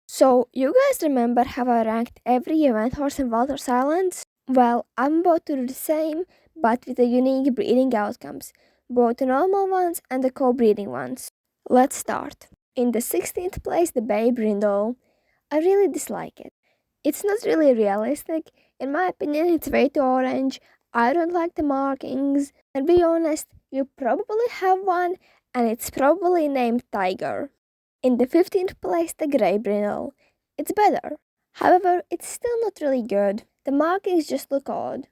So, you guys remember how I ranked every event horse in Walter's Islands? Well, I'm about to do the same, but with the unique breeding outcomes, both the normal ones and the co-breeding ones. Let's start. In the 16th place, the Bay Brindle. I really dislike it. It's not really realistic. In my opinion, it's way too orange. I don't like the markings. And be honest, you probably have one, and it's probably named Tiger. In the 15th place, the Grey Brindle. It's better. However, it's still not really good. The markings just look odd.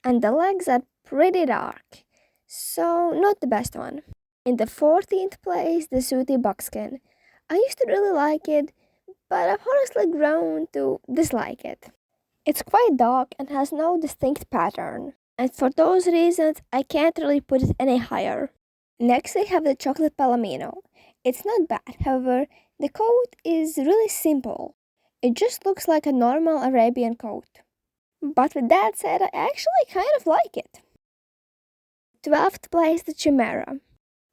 And the legs are pretty dark. So, not the best one. In the 14th place, the Sooty Buckskin. I used to really like it, but I've honestly grown to dislike it. It's quite dark and has no distinct pattern. And for those reasons, I can't really put it any higher. Next, I have the chocolate palomino. It's not bad, however, the coat is really simple. It just looks like a normal Arabian coat. But with that said, I actually kind of like it. 12th place, the Chimera.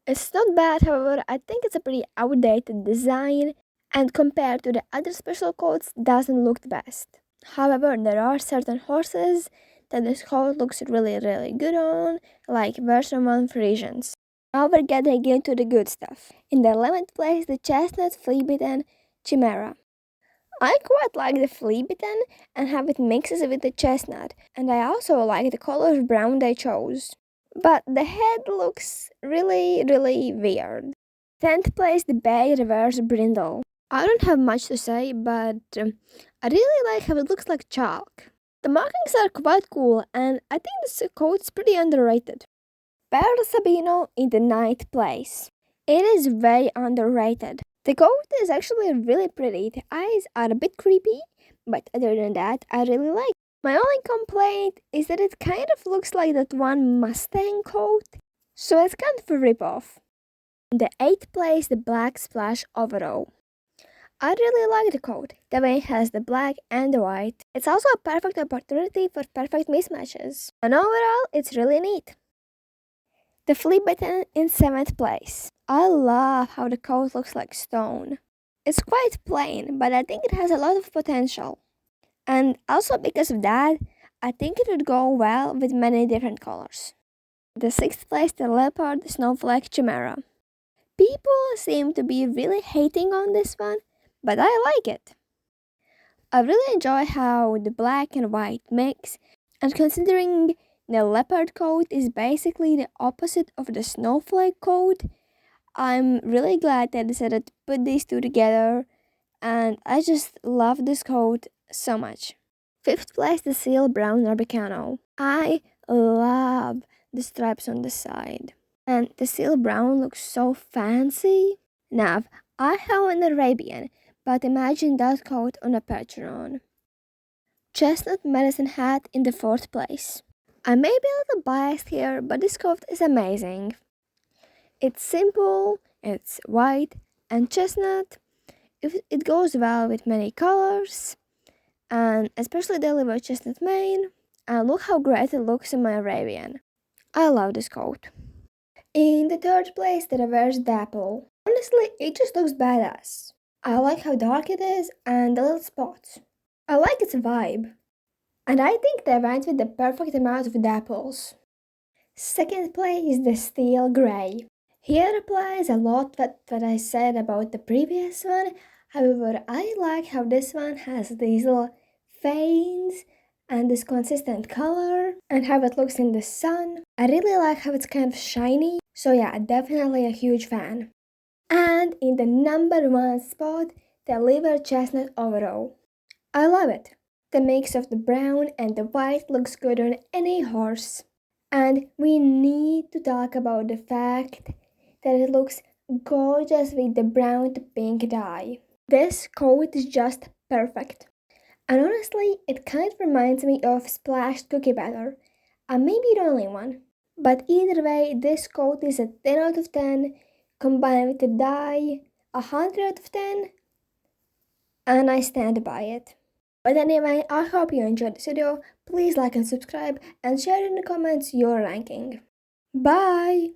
It's not bad, however, I think it's a pretty outdated design and compared to the other special coats doesn't look the best. However, there are certain horses that this coat looks really good on, like version 1 Frisians. Now we're getting into the good stuff. In the 11th place, the Chestnut Flea-Bitten Chimera. I quite like the Flea-Bitten and how it mixes with the chestnut, and I also like the color of brown they chose. But the head looks really weird. 10th place, the Bay Reverse Brindle. I don't have much to say, but I really like how it looks like chalk. The markings are quite cool, and I think this coat's pretty underrated. Pearl Sabino in the 9th place. It is way underrated. The coat is actually really pretty. The eyes are a bit creepy, but other than that, I really like it. My only complaint is that it kind of looks like that one Mustang coat, so it's kind of a ripoff. In the 8th place, the Black Splash Overall. I really like the coat, the way it has the black and the white. It's also a perfect opportunity for perfect mismatches. And overall, it's really neat. The Flea-Bitten in 7th place. I love how the coat looks like stone. It's quite plain, but I think it has a lot of potential. And also because of that, I think it would go well with many different colors. The 6th place, the Leopard Snowflake Chimera. People seem to be really hating on this one, but I like it. I really enjoy how the black and white mix, and considering the leopard coat is basically the opposite of the snowflake coat, I'm really glad they decided to put these two together, and I just love this coat so much. 5th place, the Seal Brown Orbicano. I love the stripes on the side, and the Seal Brown looks so fancy. Now, I have an Arabian, but imagine that coat on a Percheron. Chestnut Medicine Hat in the 4th place. I may be a little biased here, but this coat is amazing. It's simple, it's white and chestnut. It goes well with many colors, and especially the liver chestnut mane. And look how great it looks in my Arabian. I love this coat. In the 3rd place, the reverse dapple. Honestly, it just looks badass. I like how dark it is and the little spots. I like its vibe. And I think they went with the perfect amount of dapples. 2nd place is the steel grey. Here applies a lot what I said about the previous one. However, I like how this one has these little veins and this consistent color and how it looks in the sun. I really like how it's kind of shiny. So yeah, definitely a huge fan. And in the number 1 spot, the liver chestnut overall. I love it. The mix of the brown and the white looks good on any horse. And we need to talk about the fact that it looks gorgeous with the brown to pink dye. This coat is just perfect. And honestly, it kind of reminds me of splashed cookie batter. I may be the only one. But either way, this coat is a 10 out of 10, combined with the dye, 100 out of 10, and I stand by it. But anyway, I hope you enjoyed this video. Please like and subscribe and share in the comments your ranking. Bye!